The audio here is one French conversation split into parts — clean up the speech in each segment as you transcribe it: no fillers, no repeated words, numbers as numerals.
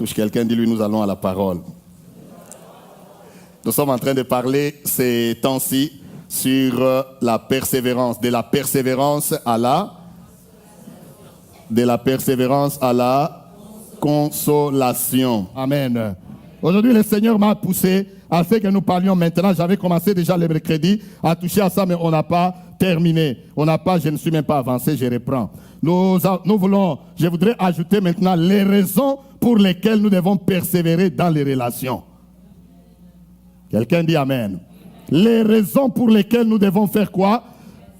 Touche quelqu'un, dis-lui, nous allons à la parole. Nous sommes en train de parler ces temps-ci sur la persévérance, de la persévérance à la consolation. Amen. Aujourd'hui, le Seigneur m'a poussé à ce que nous parlions maintenant. J'avais commencé déjà le mercredi à toucher à ça, mais on n'a pas terminé. Je ne suis même pas avancé, je reprends. Je voudrais ajouter maintenant les raisons pour lesquelles nous devons persévérer dans les relations. Quelqu'un dit Amen. Les raisons pour lesquelles nous devons faire quoi?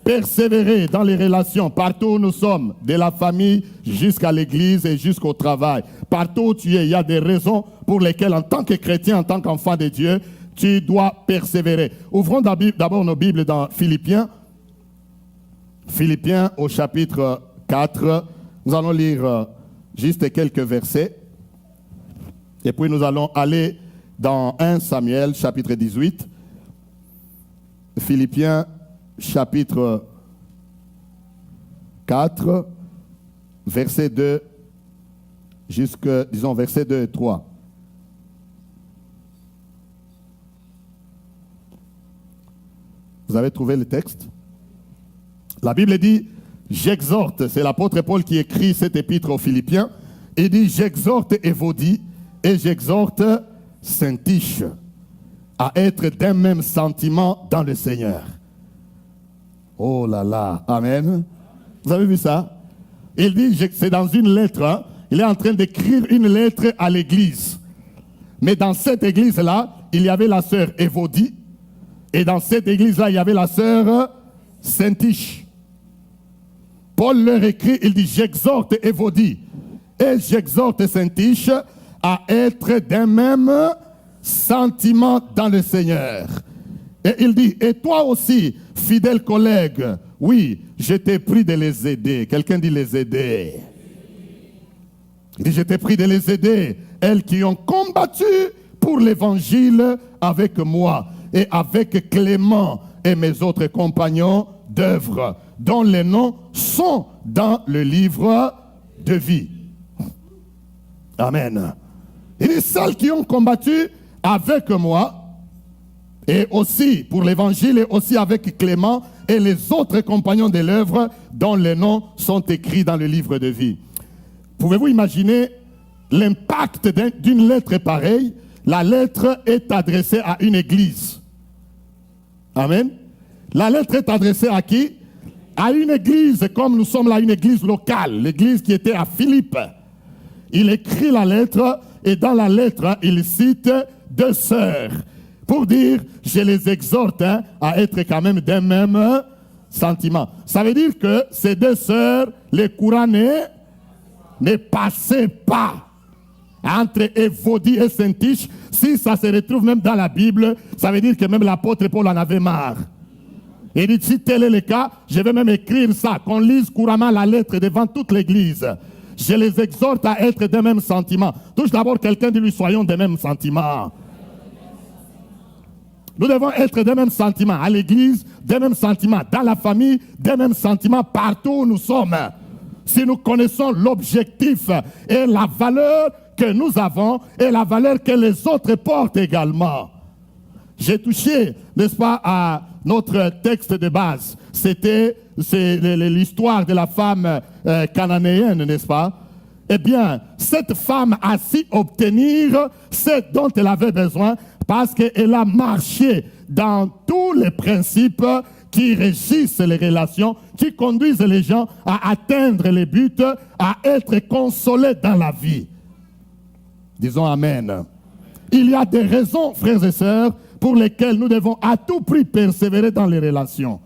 Persévérer dans les relations, partout où nous sommes, de la famille jusqu'à l'église et jusqu'au travail. Partout où tu es, il y a des raisons pour lesquelles, en tant que chrétien, en tant qu'enfant de Dieu, tu dois persévérer. Ouvrons d'abord nos Bibles dans Philippiens. Philippiens au chapitre 4. Nous allons lire juste quelques versets. Et puis nous allons aller dans 1 Samuel, chapitre 18. Philippiens chapitre 4, verset 2, verset 2 et 3. Vous avez trouvé le texte? La Bible dit, j'exhorte, c'est l'apôtre Paul qui écrit cet épître aux Philippiens, il dit, j'exhorte Évodie et j'exhorte Syntyche à être d'un même sentiment dans le Seigneur. Oh là là, amen. Vous avez vu ça? Il dit, c'est dans une lettre, hein? Il est en train d'écrire une lettre à l'église. Mais dans cette église-là, il y avait la sœur Évodie. Et dans cette église-là, il y avait la sœur Syntyche. Paul leur écrit, il dit, j'exhorte Évodie et j'exhorte Syntyche à être d'un même sentiment dans le Seigneur. Et il dit, et toi aussi, fidèle collègue, oui, je t'ai pris de les aider. Quelqu'un dit les aider. Il dit, je t'ai pris de les aider. Elles qui ont combattu pour l'évangile avec moi et avec Clément et mes autres compagnons d'œuvre, dont les noms sont dans le livre de vie. Amen. Il dit, celles qui ont combattu avec moi, et aussi pour l'évangile, et aussi avec Clément et les autres compagnons de l'œuvre dont les noms sont écrits dans le livre de vie. Pouvez-vous imaginer l'impact d'une lettre pareille? La lettre est adressée à une église. Amen. La lettre est adressée à qui? À une église, comme nous sommes là, une église locale, l'église qui était à Philippe. Il écrit la lettre, et dans la lettre, il cite deux sœurs, pour dire, je les exhorte à être quand même d'un même sentiment. Ça veut dire que ces deux sœurs, les courants ne passaient pas entre Évodie et Syntyche. Si ça se retrouve même dans la Bible, ça veut dire que même l'apôtre Paul en avait marre. Il dit, si tel est le cas, je vais même écrire ça, qu'on lise couramment la lettre devant toute l'église. Je les exhorte à être d'un même sentiment. Touche d'abord quelqu'un, dis-lui, soyons des mêmes sentiments. Nous devons être des mêmes sentiments à l'église, des mêmes sentiments dans la famille, des mêmes sentiments partout où nous sommes. Si nous connaissons l'objectif et la valeur que nous avons et la valeur que les autres portent également. J'ai touché, n'est-ce pas, à notre texte de base. C'est l'histoire de la femme cananéenne, n'est-ce pas? Eh bien, cette femme a su obtenir ce dont elle avait besoin parce qu'elle a marché dans tous les principes qui régissent les relations, qui conduisent les gens à atteindre les buts, à être consolés dans la vie. Disons Amen. Il y a des raisons, frères et sœurs, pour lesquelles nous devons à tout prix persévérer dans les relations.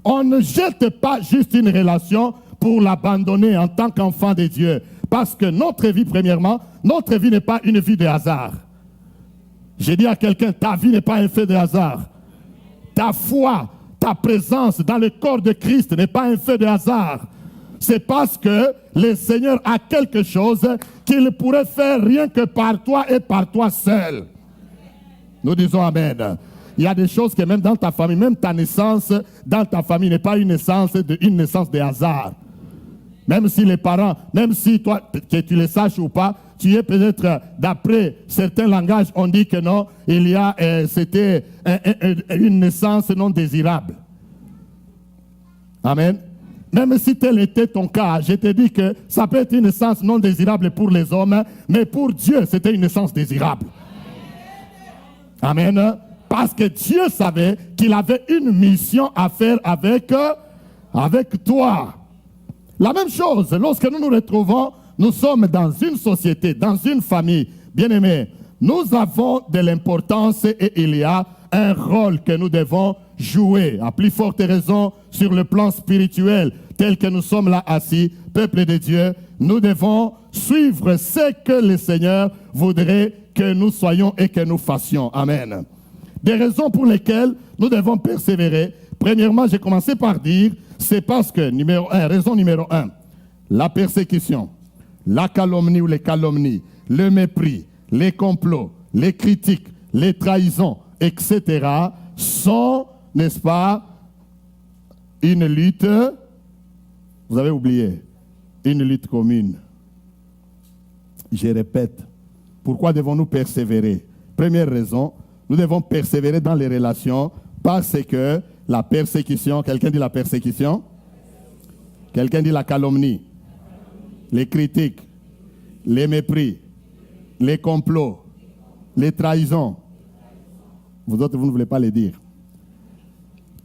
On ne jette pas juste une relation pour l'abandonner en tant qu'enfant de Dieu. Parce que notre vie, premièrement, notre vie n'est pas une vie de hasard. J'ai dit à quelqu'un, ta vie n'est pas un fait de hasard. Ta foi, ta présence dans le corps de Christ n'est pas un fait de hasard. C'est parce que le Seigneur a quelque chose qu'il pourrait faire rien que par toi et par toi seul. Nous disons Amen. Il y a des choses que même dans ta famille, même ta naissance dans ta famille n'est pas une naissance de hasard. Même si les parents, même si toi, que tu le saches ou pas, tu es peut-être, d'après certains langages, on dit que non, c'était une naissance non désirable. Amen. Même si tel était ton cas, je te dis que ça peut être une naissance non désirable pour les hommes, mais pour Dieu, c'était une naissance désirable. Amen. Parce que Dieu savait qu'il avait une mission à faire avec toi. La même chose, lorsque nous nous retrouvons, nous sommes dans une société, dans une famille. Bien-aimés, nous avons de l'importance et il y a un rôle que nous devons jouer, à plus forte raison sur le plan spirituel, tel que nous sommes là assis, peuple de Dieu, nous devons suivre ce que le Seigneur voudrait que nous soyons et que nous fassions. Amen. Des raisons pour lesquelles nous devons persévérer. Premièrement, j'ai commencé par dire, c'est parce que, raison numéro 1, la persécution, la calomnie ou les calomnies, le mépris, les complots, les critiques, les trahisons, etc. sont, n'est-ce pas, une lutte, vous avez oublié, une lutte commune. Je répète, pourquoi devons-nous persévérer? Première raison, nous devons persévérer dans les relations parce que la persécution, quelqu'un dit la persécution, quelqu'un dit la calomnie, les critiques, les mépris, les complots, les trahisons. Vous autres, vous ne voulez pas les dire.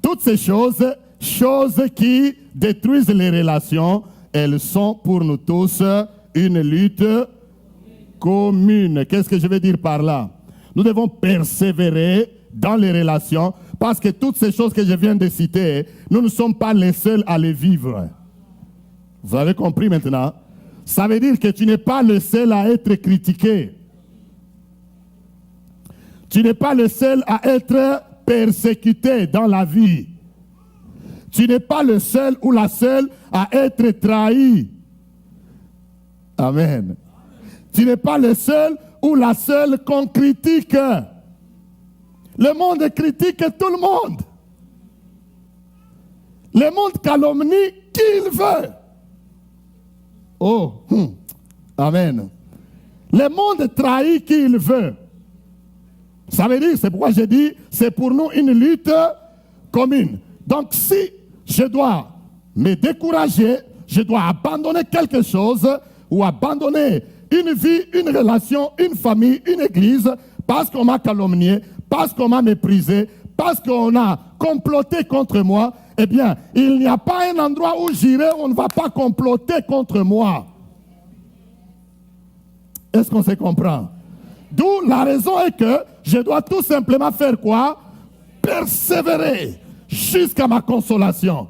Toutes ces choses qui détruisent les relations, elles sont pour nous tous une lutte commune. Qu'est-ce que je veux dire par là? Nous devons persévérer dans les relations parce que toutes ces choses que je viens de citer, nous ne sommes pas les seuls à les vivre. Vous avez compris maintenant? Ça veut dire que tu n'es pas le seul à être critiqué. Tu n'es pas le seul à être persécuté dans la vie. Tu n'es pas le seul ou la seule à être trahi. Amen. Tu n'es pas le seul ou la seule qu'on critique. Le monde critique tout le monde. Le monde calomnie qui il veut. Oh, amen. Le monde trahit qui il veut. Ça veut dire, c'est pourquoi je dis, c'est pour nous une lutte commune. Donc si je dois me décourager, je dois abandonner quelque chose ou abandonner une vie, une relation, une famille, une église, parce qu'on m'a calomnié, parce qu'on m'a méprisé, parce qu'on a comploté contre moi, eh bien, il n'y a pas un endroit où j'irai, on ne va pas comploter contre moi. Est-ce qu'on se comprend? D'où la raison est que je dois tout simplement faire quoi? Persévérer jusqu'à ma consolation.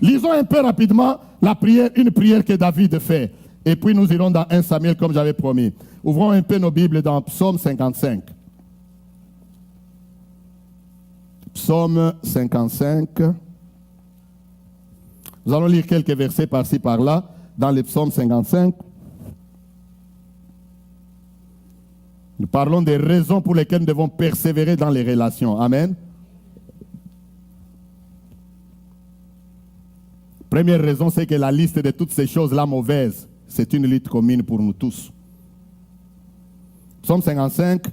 Lisons un peu rapidement la prière, une prière que David fait. Et puis nous irons dans 1 Samuel comme j'avais promis. Ouvrons un peu nos Bibles dans Psaume 55. Psaume 55. Nous allons lire quelques versets par-ci, par-là, dans le Psaume 55. Nous parlons des raisons pour lesquelles nous devons persévérer dans les relations. Amen. Première raison, c'est que la liste de toutes ces choses-là mauvaises, c'est une lutte commune pour nous tous. Psaume 55,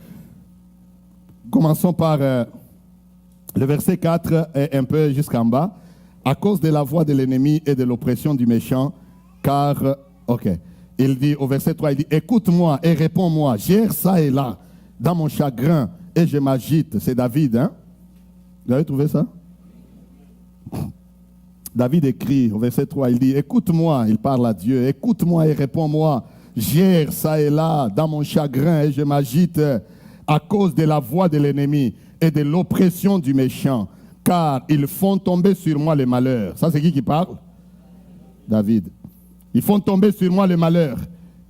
commençons par le verset 4 et un peu jusqu'en bas. À cause de la voix de l'ennemi et de l'oppression du méchant, car, il dit au verset 3, il dit, écoute-moi et réponds-moi, j'erre ça et là, dans mon chagrin, et je m'agite. C'est David, hein? Vous avez trouvé ça? David écrit au verset 3, il dit, écoute-moi, il parle à Dieu, écoute-moi et réponds-moi, j'erre ça et là, dans mon chagrin, et je m'agite à cause de la voix de l'ennemi et de l'oppression du méchant, car ils font tomber sur moi les malheurs. Ça, c'est qui parle? David. Ils font tomber sur moi les malheurs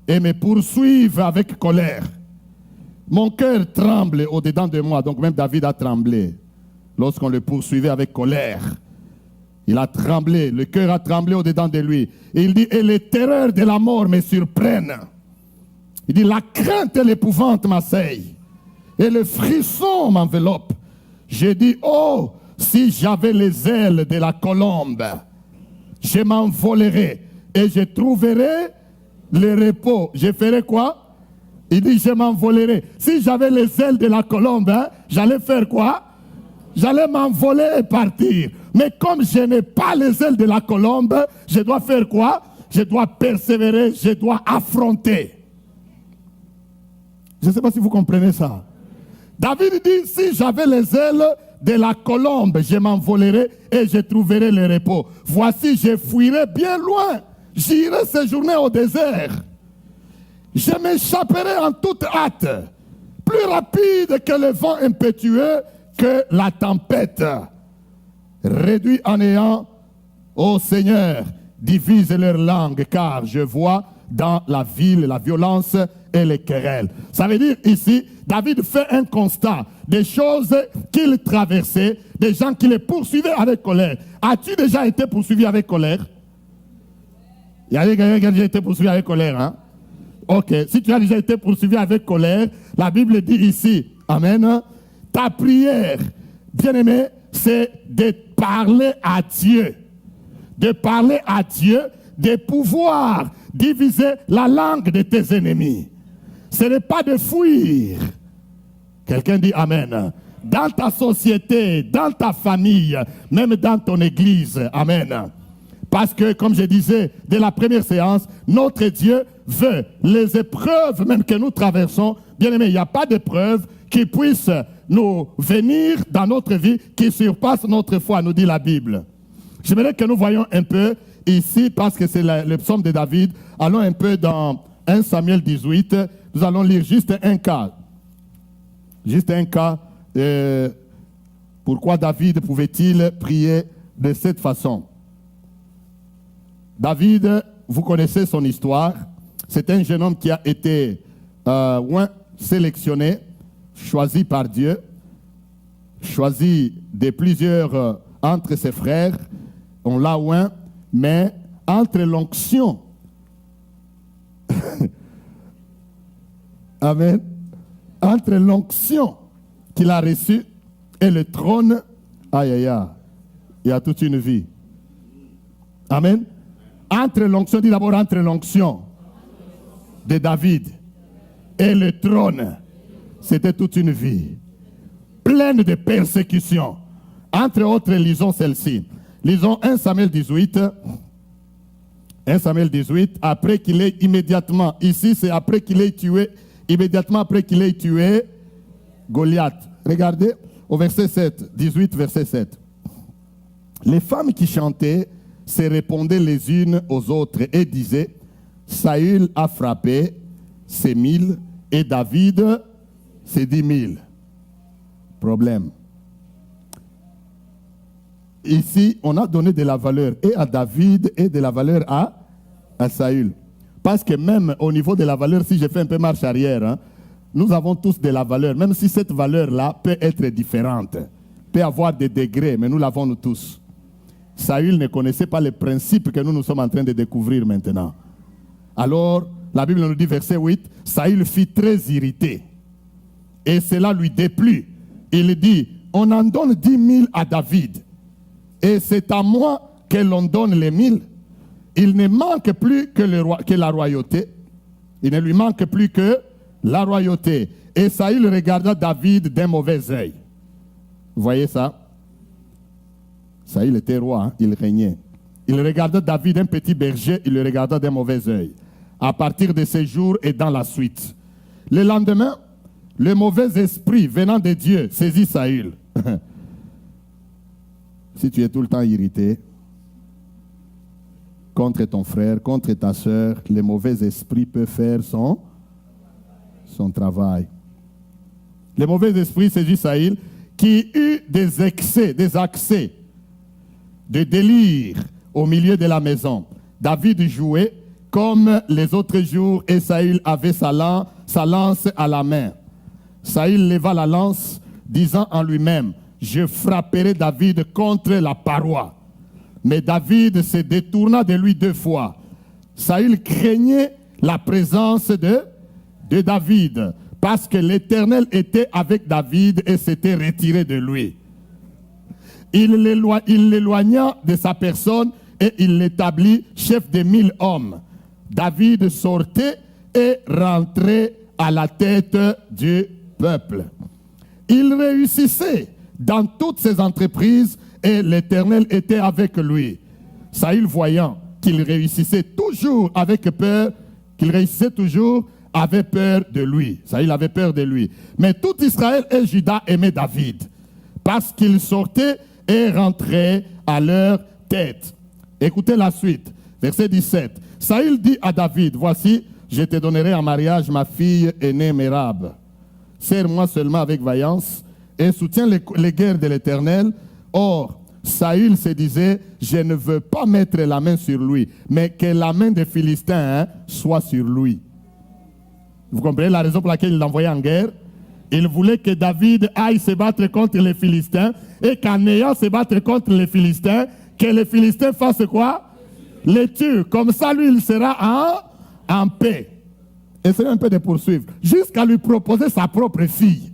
et me poursuivent avec colère. Mon cœur tremble au-dedans de moi. Donc même David a tremblé lorsqu'on le poursuivait avec colère. Il a tremblé, le cœur a tremblé au-dedans de lui. Et il dit, et les terreurs de la mort me surprennent. Il dit, la crainte et l'épouvante m'assaillent. Et le frisson m'enveloppe. J'ai dit, oh, si j'avais les ailes de la colombe, je m'envolerais et je trouverai le repos. Je ferai quoi? Il dit, je m'envolerai. Si j'avais les ailes de la colombe, hein, j'allais faire quoi? J'allais m'envoler et partir. Mais comme je n'ai pas les ailes de la colombe, je dois faire quoi? Je dois persévérer, je dois affronter. Je ne sais pas si vous comprenez ça. David dit, si j'avais les ailes de la colombe, je m'envolerai et je trouverai le repos. Voici, je fuirai bien loin. J'irai séjourner au désert. Je m'échapperai en toute hâte, plus rapide que le vent impétueux, que la tempête. Réduit en néant, ô Seigneur, divise leur langue, car je vois dans la ville la violence et les querelles. Ça veut dire ici, David fait un constat des choses qu'il traversait, des gens qui les poursuivaient avec colère. As-tu déjà été poursuivi avec colère? Il y a quelqu'un qui a déjà été poursuivi avec colère, hein? Ok, si tu as déjà été poursuivi avec colère, la Bible dit ici, amen, ta prière, bien-aimé, c'est de parler à Dieu. De parler à Dieu, de pouvoir diviser la langue de tes ennemis. Ce n'est pas de fuir. Quelqu'un dit amen. Dans ta société, dans ta famille, même dans ton église, amen. Parce que, comme je disais dès la première séance, notre Dieu veut les épreuves même que nous traversons. Bien aimé, il n'y a pas d'épreuve qui puisse nous venir dans notre vie, qui surpasse notre foi, nous dit la Bible. J'aimerais que nous voyions un peu ici, parce que c'est le psaume de David. Allons un peu dans 1 Samuel 18. Nous allons lire juste un cas. Juste un cas. Pourquoi David pouvait-il prier de cette façon? David, vous connaissez son histoire. C'est un jeune homme qui a été sélectionné, choisi par Dieu, choisi de plusieurs entre ses frères. On l'a oint, mais entre l'onction, amen, entre l'onction qu'il a reçue et le trône, aïe aïe aïe, il y a toute une vie. Amen. Entre l'onction, dit d'abord entre l'onction de David et le trône, c'était toute une vie, pleine de persécutions. Entre autres, lisons celle-ci. Lisons 1 Samuel 18. 1 Samuel 18, après qu'il ait immédiatement, ici c'est après qu'il ait tué, immédiatement après qu'il ait tué Goliath. Regardez au verset 7, 18 verset 7. Les femmes qui chantaient se répondaient les unes aux autres et disaient, Saül a frappé ses 1000 et David ses 10 000. Problème. Ici, on a donné de la valeur et à David et de la valeur à Saül. Parce que même au niveau de la valeur, si je fais un peu marche arrière, hein, nous avons tous de la valeur, même si cette valeur-là peut être différente, peut avoir des degrés, mais nous l'avons nous tous. Saül ne connaissait pas les principes que nous sommes en train de découvrir maintenant. Alors, la Bible nous dit, verset 8, Saül fut très irrité. Et cela lui déplut. Il dit, on en donne 10 000 à David. Et c'est à moi que l'on donne les 1000. Il ne manque plus que la royauté. Il ne lui manque plus que la royauté. Et Saül regarda David d'un mauvais œil. Vous voyez ça? Saül était roi, hein? Il régnait. Il regarda David, un petit berger, il le regarda d'un mauvais œil. À partir de ces jours et dans la suite. Le lendemain, le mauvais esprit venant de Dieu saisit Saül. Si tu es tout le temps irrité contre ton frère, contre ta soeur, le mauvais esprit peut faire son travail. Le mauvais esprit saisit Saül qui eut des accès de délire au milieu de la maison. David jouait comme les autres jours et Saül avait sa lance à la main. Saül leva la lance, disant en lui-même, je frapperai David contre la paroi. Mais David se détourna de lui 2 fois. Saül craignait la présence de David, parce que l'Éternel était avec David et s'était retiré de lui. Il l'éloigna de sa personne et il l'établit chef de 1000 hommes. David sortait et rentrait à la tête du peuple. Il réussissait dans toutes ses entreprises et l'Éternel était avec lui. Saül, voyant qu'il réussissait toujours avec peur, qu'il réussissait toujours, avait peur de lui. Saül avait peur de lui. Mais tout Israël et Juda aimaient David parce qu'il sortait et rentrait à leur tête. Écoutez la suite, verset 17. Saül dit à David, voici, je te donnerai en mariage ma fille aînée Mérab. Serre-moi seulement avec vaillance et soutiens les guerres de l'Éternel. Or, Saül se disait, je ne veux pas mettre la main sur lui, mais que la main des Philistins soit sur lui. Vous comprenez la raison pour laquelle il l'envoyait en guerre? Il voulait que David aille se battre contre les Philistins et qu'en ayant se battre contre les Philistins, que les Philistins fassent quoi? Les tuent. Comme ça, lui, il sera en paix. Essayez un peu de poursuivre. Jusqu'à lui proposer sa propre fille.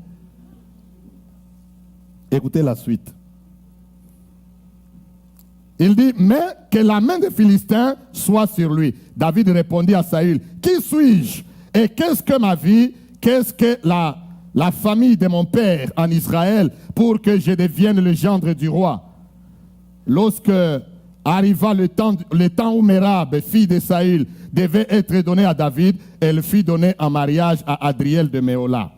Écoutez la suite. Il dit, mais que la main des Philistins soit sur lui. David répondit à Saül, qui suis-je? Et qu'est-ce que ma vie? Qu'est-ce que la famille de mon père en Israël pour que je devienne le gendre du roi? Lorsque arriva le temps où Mérab, fille de Saül, devait être donnée à David, elle fut donnée en mariage à Adriel de Méola.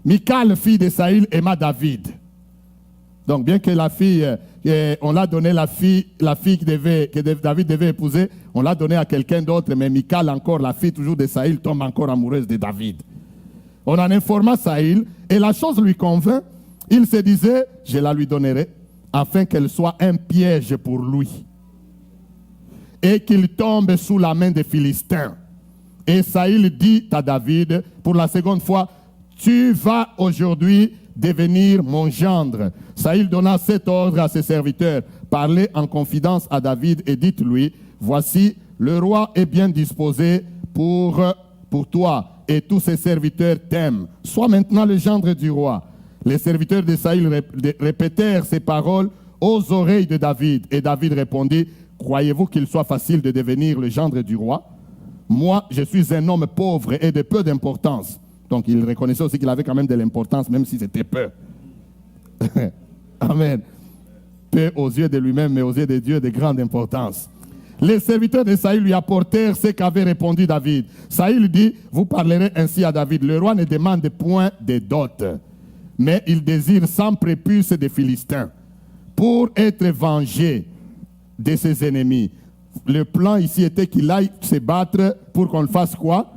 Michal, fille de Saül, aima David. Donc, bien que la fille, on l'a donné la fille que David devait épouser, on l'a donnée à quelqu'un d'autre, mais Michal, encore la fille toujours de Saül, tombe encore amoureuse de David. On en informa Saül, et la chose lui convint. Il se disait, je la lui donnerai, afin qu'elle soit un piège pour lui, et qu'il tombe sous la main des Philistins. Et Saül dit à David, pour la seconde fois, tu vas aujourd'hui devenir mon gendre. Saül donna cet ordre à ses serviteurs. Parlez en confidence à David et dites-lui, voici, le roi est bien disposé pour toi et tous ses serviteurs t'aiment. Sois maintenant le gendre du roi. Les serviteurs de Saül répétèrent ces paroles aux oreilles de David. Et David répondit, croyez-vous qu'il soit facile de devenir le gendre du roi? Moi, je suis un homme pauvre et de peu d'importance. Donc, il reconnaissait aussi qu'il avait quand même de l'importance, même si c'était peu. Amen. Peu aux yeux de lui-même, mais aux yeux de Dieu, de grande importance. Les serviteurs de Saül lui apportèrent ce qu'avait répondu David. Saül dit, vous parlerez ainsi à David. Le roi ne demande point de dot, mais il désire sans prépuce des Philistins pour être vengé de ses ennemis. Le plan ici était qu'il aille se battre pour qu'on le fasse quoi?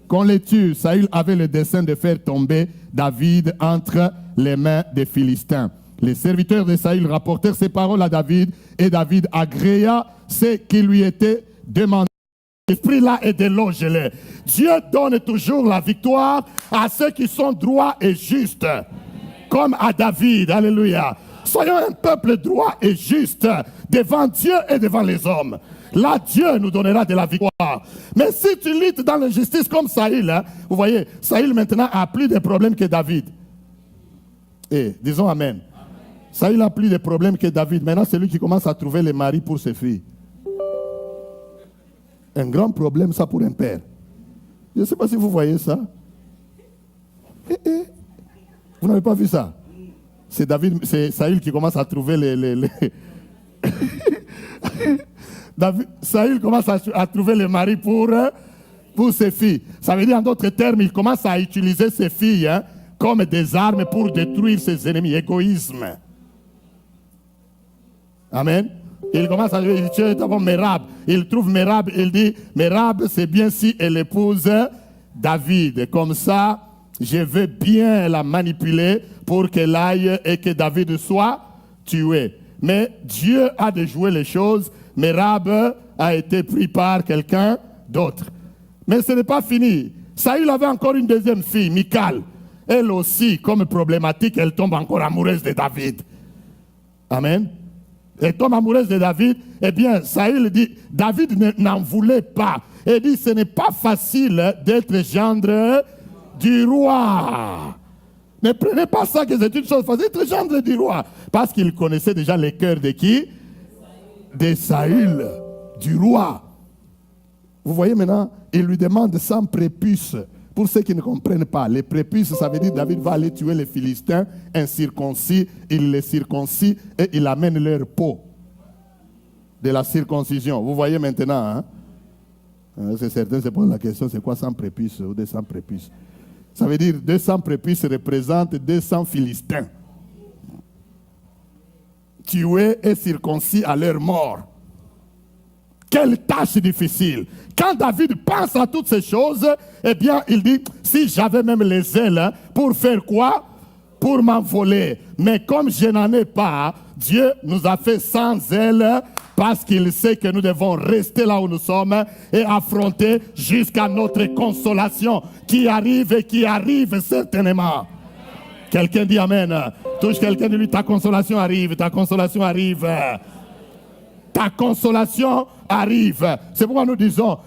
Qu'on les tue. Saül avait le dessein de faire tomber David entre les mains des Philistins. Les serviteurs de Saül rapportèrent ces paroles à David et David agréa ce qui lui était demandé. L'esprit-là est délogé. Dieu donne toujours la victoire à ceux qui sont droits et justes, comme à David. Alléluia. Soyons un peuple droit et juste devant Dieu et devant les hommes. Là, Dieu nous donnera de la victoire. Mais si tu luttes dans l'injustice comme Saül, vous voyez, Saül maintenant a plus de problèmes que David. Et disons Amen. Saül a plus de problèmes que David. Maintenant, c'est lui qui commence à trouver les maris pour ses filles. Un grand problème, ça, pour un père. Je ne sais pas si vous voyez ça. Vous n'avez pas vu ça? C'est Saül qui commence à trouver les... Saül commence à trouver les maris pour ses filles. Ça veut dire, en d'autres termes, il commence à utiliser ses filles comme des armes pour détruire ses ennemis. Égoïsme. Amen. Il commence à dire, tu es d'abord Mérab. Il trouve Mérab, il dit, Mérab, c'est bien si elle épouse David. Comme ça, je vais bien la manipuler pour qu'elle aille et que David soit tué. Mais Dieu a déjoué les choses. Mérab a été pris par quelqu'un d'autre. Mais ce n'est pas fini. Saül avait encore une deuxième fille, Michal. Elle aussi, comme problématique, elle tombe encore amoureuse de David. Amen. Elle tombe amoureuse de David. Eh bien, Saül dit, David n'en voulait pas. Il dit, ce n'est pas facile d'être gendre du roi. Ne prenez pas ça que c'est une chose facile, être gendre du roi. Parce qu'il connaissait déjà les cœurs de qui? de Saül, du roi. Vous voyez maintenant, il lui demande 100 prépuces. Pour ceux qui ne comprennent pas, les prépuces, ça veut dire que David va aller tuer les Philistins, incirconcis, il les circoncis et il amène leur peau de la circoncision. Vous voyez maintenant, hein? C'est certain, c'est pas la question, c'est quoi 100 prépuces ou 200 prépuces? Ça veut dire 200 prépuces représentent 200 Philistins tués et circoncis à leur mort. Quelle tâche difficile. Quand David pense à toutes ces choses, eh bien, il dit, si j'avais même les ailes, pour faire quoi? Pour m'envoler. Mais comme je n'en ai pas, Dieu nous a fait sans ailes, parce qu'il sait que nous devons rester là où nous sommes et affronter jusqu'à notre consolation qui arrive et qui arrive certainement. Quelqu'un dit Amen. Touche quelqu'un de lui, ta consolation arrive, ta consolation arrive. Ta consolation arrive. C'est pourquoi nous disons,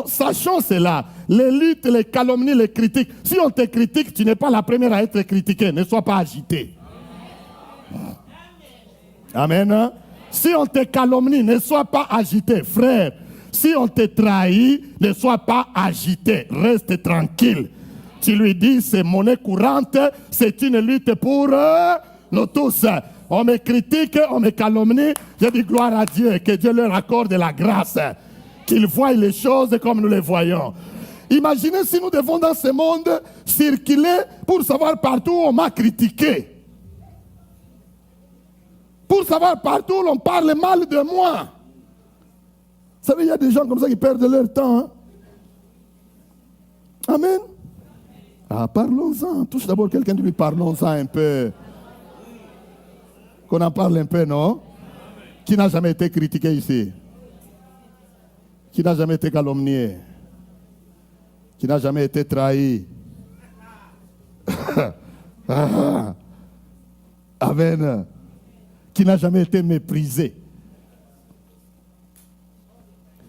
sachons cela, les luttes, les calomnies, les critiques. Si on te critique, tu n'es pas la première à être critiquée. Ne sois pas agité. Amen. Si on te calomnie, ne sois pas agité, frère. Si on te trahit, ne sois pas agité. Reste tranquille. Tu lui dis, c'est monnaie courante, c'est une lutte pour nous tous. On me critique, on me calomnie. Je dis gloire à Dieu, que Dieu leur accorde la grâce. Qu'ils voient les choses comme nous les voyons. Imaginez si nous devons dans ce monde circuler pour savoir partout où on m'a critiqué. Pour savoir partout où l'on parle mal de moi. Vous savez, il y a des gens comme ça qui perdent leur temps. Hein? Amen. Ah, parlons-en. Touche d'abord quelqu'un de lui, parlons-en un peu. Qu'on en parle un peu, non? Qui n'a jamais été critiqué ici? Qui n'a jamais été calomnié? Qui n'a jamais été trahi? Amen. Qui n'a jamais été méprisé?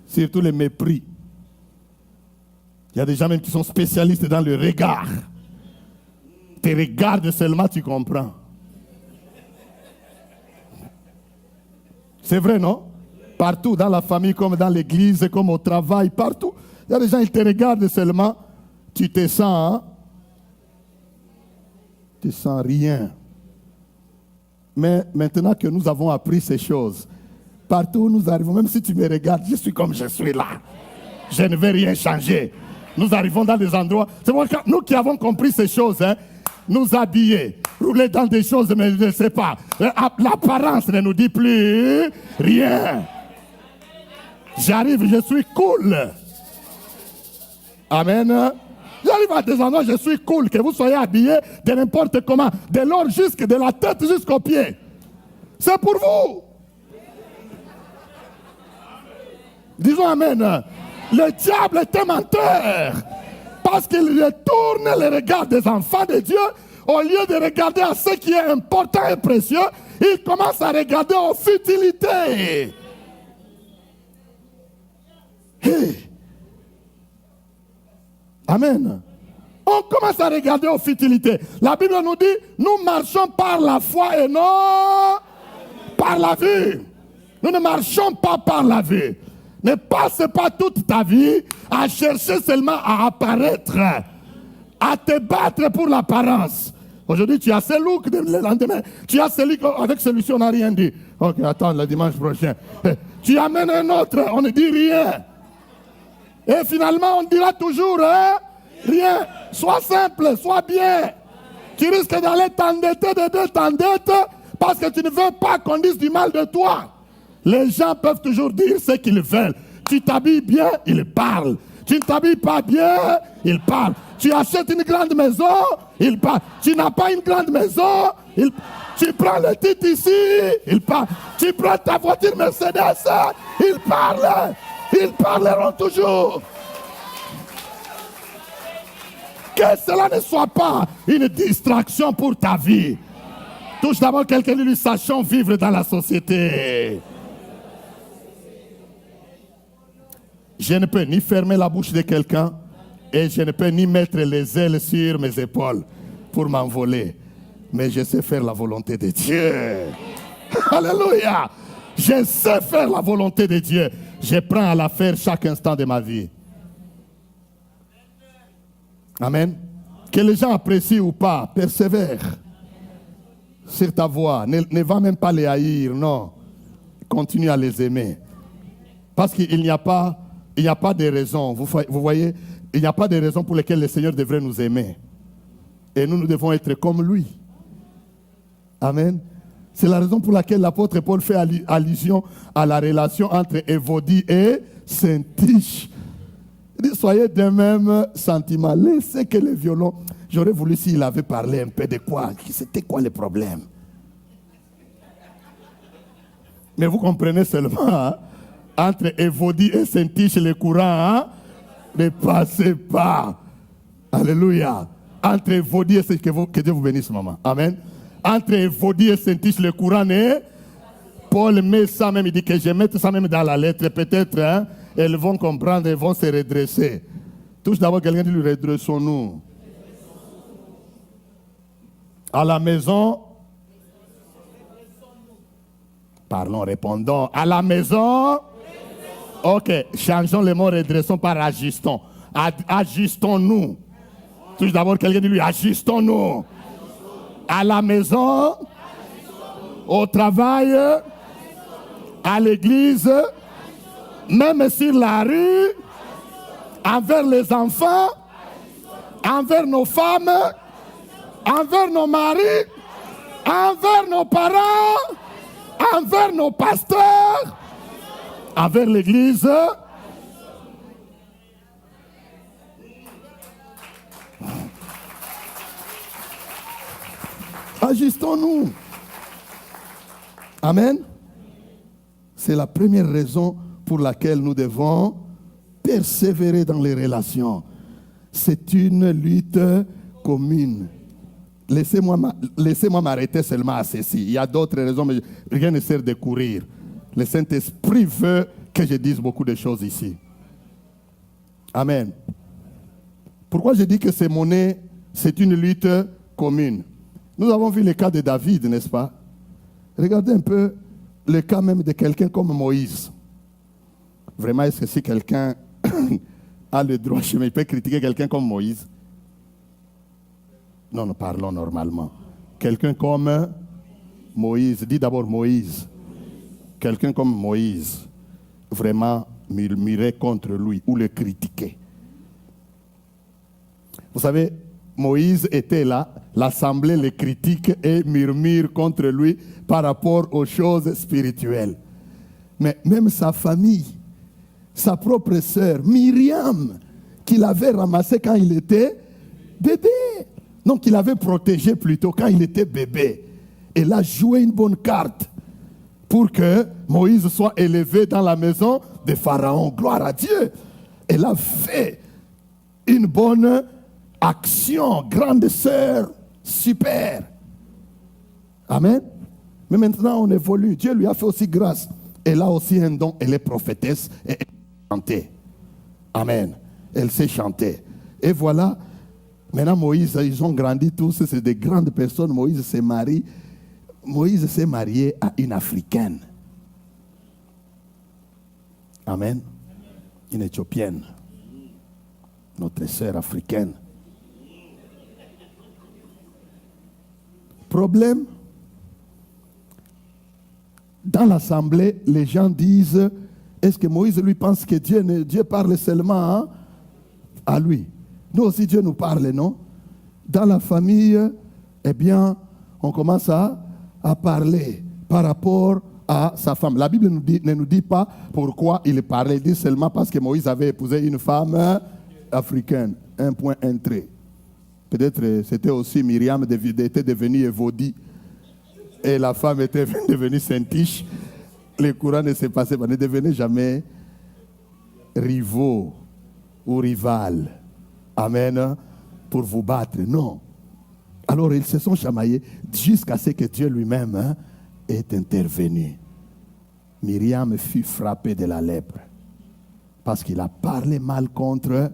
Surtout les mépris. Il y a des gens même qui sont spécialistes dans le regard. Tu regardes seulement, tu comprends. C'est vrai, non? Partout, dans la famille, comme dans l'église, comme au travail, partout. Il y a des gens qui te regardent seulement, tu te sens, hein? Tu ne sens rien. Mais maintenant que nous avons appris ces choses, partout où nous arrivons, même si tu me regardes, je suis comme je suis là. Je ne vais rien changer. Nous arrivons dans des endroits. C'est moi, nous qui avons compris ces choses, hein, nous habiller, rouler dans des choses, mais je ne sais pas. L'apparence ne nous dit plus rien. J'arrive, je suis cool. Amen. J'arrive à des endroits, je suis cool. Que vous soyez habillés de n'importe comment, de l'or jusque de la tête jusqu'aux pieds. C'est pour vous. Disons Amen. Le diable est un menteur. Parce qu'il retourne le regard des enfants de Dieu. Au lieu de regarder à ce qui est important et précieux, il commence à regarder aux futilités. Hey. Amen. On commence à regarder aux futilités. La Bible nous dit, nous marchons par la foi et non par la vue. Nous ne marchons pas par la vue. Ne passe pas toute ta vie à chercher seulement à apparaître, à te battre pour l'apparence. Aujourd'hui, tu as ce look, le lendemain, tu as celui avec celui-ci, on n'a rien dit. Ok, attends, le dimanche prochain. Tu amènes un autre, on ne dit rien. Et finalement, on dira toujours, hein, rien. Sois simple, sois bien. Tu risques d'aller t'endetter, parce que tu ne veux pas qu'on dise du mal de toi. Les gens peuvent toujours dire ce qu'ils veulent. Tu t'habilles bien, ils parlent. Tu ne t'habilles pas bien, ils parlent. Tu achètes une grande maison, ils parlent. Tu n'as pas une grande maison, tu prends le titre ici, ils parlent. Tu prends ta voiture Mercedes, ils parlent. Ils parleront toujours. Que cela ne soit pas une distraction pour ta vie. Touche d'abord quelqu'un de lui, sachant vivre dans la société. Je ne peux ni fermer la bouche de quelqu'un et je ne peux ni mettre les ailes sur mes épaules pour m'envoler. Mais je sais faire la volonté de Dieu. Alléluia. Je sais faire la volonté de Dieu. Je prends à la faire chaque instant de ma vie. Amen. Que les gens apprécient ou pas, persévère sur ta voie. Ne va même pas les haïr, non. Continue à les aimer. Parce qu'il n'y a pas de raison. Vous voyez, il n'y a pas de raison pour lesquelles le Seigneur devrait nous aimer. Et nous devons être comme lui. Amen. C'est la raison pour laquelle l'apôtre Paul fait allusion à la relation entre Évodie et Syntyche. Il dit, soyez d'un même sentiment. Laissez que les violons... J'aurais voulu s'il avait parlé un peu de quoi. C'était quoi le problème? Mais vous comprenez seulement, hein, entre Évodie et Syntyche, le courant hein, ne passez pas. Alléluia. Entre Évodie et Syntyche, que Dieu vous bénisse, maman. Amen. Entre Évodie et Syntyche, le courant n'est... Paul met ça même, il dit que je mette ça même dans la lettre. Peut-être, hein, elles vont comprendre, elles vont se redresser. Touche d'abord quelqu'un dit, lui redressons-nous. À la maison, parlons, répondons. À la maison, ok, changeons le mot redressons par ajustons. Ajustons-nous. Touche d'abord quelqu'un dit, lui, ajustons-nous. À la maison, au travail, à l'église, même sur la rue, envers les enfants, envers nos femmes, envers nos maris, envers nos parents, envers nos pasteurs, envers l'église. Ajustons-nous. Amen. C'est la première raison pour laquelle nous devons persévérer dans les relations. C'est une lutte commune. Laissez-moi m'arrêter seulement à ceci. Il y a d'autres raisons, mais rien ne sert de courir. Le Saint-Esprit veut que je dise beaucoup de choses ici. Amen. Pourquoi je dis que c'est une lutte commune? Nous avons vu le cas de David, n'est-ce pas? Regardez un peu le cas même de quelqu'un comme Moïse. Vraiment, est-ce que si quelqu'un a le droit chemin, il peut critiquer quelqu'un comme Moïse? Non, nous parlons normalement. Quelqu'un comme Moïse, dis d'abord Moïse. Quelqu'un comme Moïse, vraiment murmurer contre lui ou le critiquer. Vous savez, Moïse était là, l'assemblée le critique et murmure contre lui par rapport aux choses spirituelles. Mais même sa famille, sa propre sœur, Myriam, qu'il avait ramassée quand il était bébé. Non, qu'il avait protégé plutôt quand il était bébé. Elle a joué une bonne carte pour que Moïse soit élevé dans la maison de Pharaon. Gloire à Dieu. Elle a fait une bonne action. Grande sœur, super. Amen. Mais maintenant, on évolue. Dieu lui a fait aussi grâce. Elle a aussi un don. Elle est prophétesse et elle sait chanter. Amen. Elle sait chanter. Et voilà. Maintenant, Moïse, ils ont grandi tous, c'est des grandes personnes. Moïse s'est marié à une Africaine. Amen. Une Éthiopienne. Notre sœur africaine. Problème, dans l'assemblée, les gens disent, est-ce que Moïse lui pense que Dieu parle seulement à lui? Nous aussi, Dieu nous parle, non? Dans la famille, eh bien, on commence à parler par rapport à sa femme. La Bible ne nous dit pas pourquoi il parlait. Il dit seulement parce que Moïse avait épousé une femme africaine. Un point, un trait. Peut-être c'était aussi Myriam était devenue Évodie. Et la femme était devenue Syntyche. Les courants ne se passaient pas. Ne devenaient jamais rivaux ou rivales. Amen. Pour vous battre. Non. Alors ils se sont chamaillés jusqu'à ce que Dieu lui-même est intervenu. Myriam fut frappée de la lèpre parce qu'il a parlé mal contre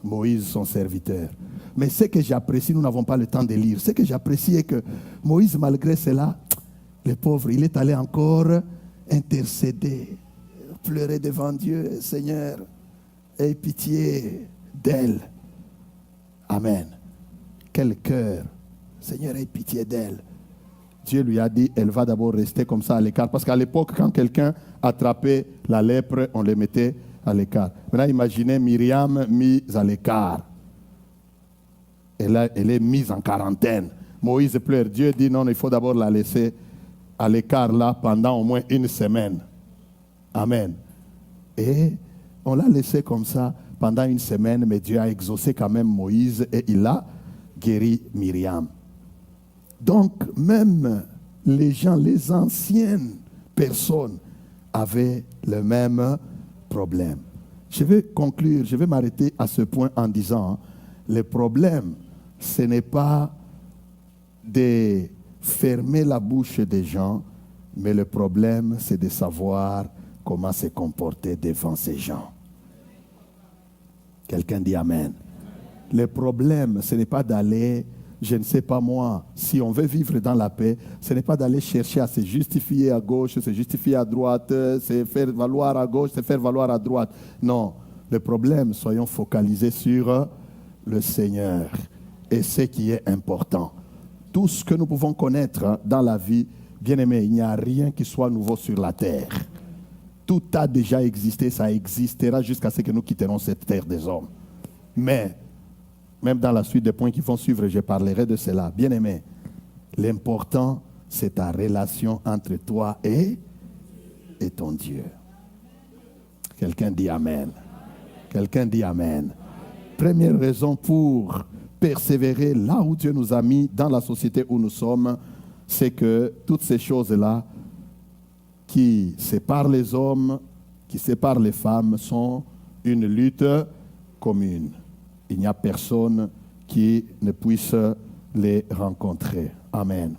Moïse, son serviteur. Mais ce que j'apprécie, nous n'avons pas le temps de lire, ce que j'apprécie est que Moïse, malgré cela, le pauvre, il est allé encore intercéder, pleurer devant Dieu, Seigneur, aie pitié d'elle. Amen. Quel cœur. Seigneur, aie pitié d'elle. Dieu lui a dit, elle va d'abord rester comme ça à l'écart. Parce qu'à l'époque, quand quelqu'un attrapait la lèpre, on le mettait à l'écart. Maintenant, imaginez Myriam mise à l'écart. Elle est mise en quarantaine. Moïse pleure. Dieu dit, non, il faut d'abord la laisser à l'écart là pendant au moins une semaine. Amen. Et on l'a laissé comme ça pendant une semaine, mais Dieu a exaucé quand même Moïse et il a guéri Myriam. Donc, même les gens, les anciennes personnes avaient le même problème. Je vais conclure, je vais m'arrêter à ce point en disant, le problème, ce n'est pas de fermer la bouche des gens, mais le problème, c'est de savoir comment se comporter devant ces gens. Quelqu'un dit Amen. Le problème, ce n'est pas d'aller, je ne sais pas moi, si on veut vivre dans la paix, ce n'est pas d'aller chercher à se justifier à gauche, se justifier à droite, se faire valoir à gauche, se faire valoir à droite. Non, le problème, soyons focalisés sur le Seigneur et ce qui est important. Tout ce que nous pouvons connaître dans la vie, bien aimé, il n'y a rien qui soit nouveau sur la terre. Tout a déjà existé, ça existera jusqu'à ce que nous quitterons cette terre des hommes. Mais, même dans la suite des points qui vont suivre, je parlerai de cela. Bien aimé, l'important, c'est ta relation entre toi et ton Dieu. Quelqu'un dit Amen. Quelqu'un dit Amen. Première raison pour persévérer là où Dieu nous a mis, dans la société où nous sommes, c'est que toutes ces choses-là qui séparent les hommes, qui séparent les femmes, sont une lutte commune. Il n'y a personne qui ne puisse les rencontrer. Amen.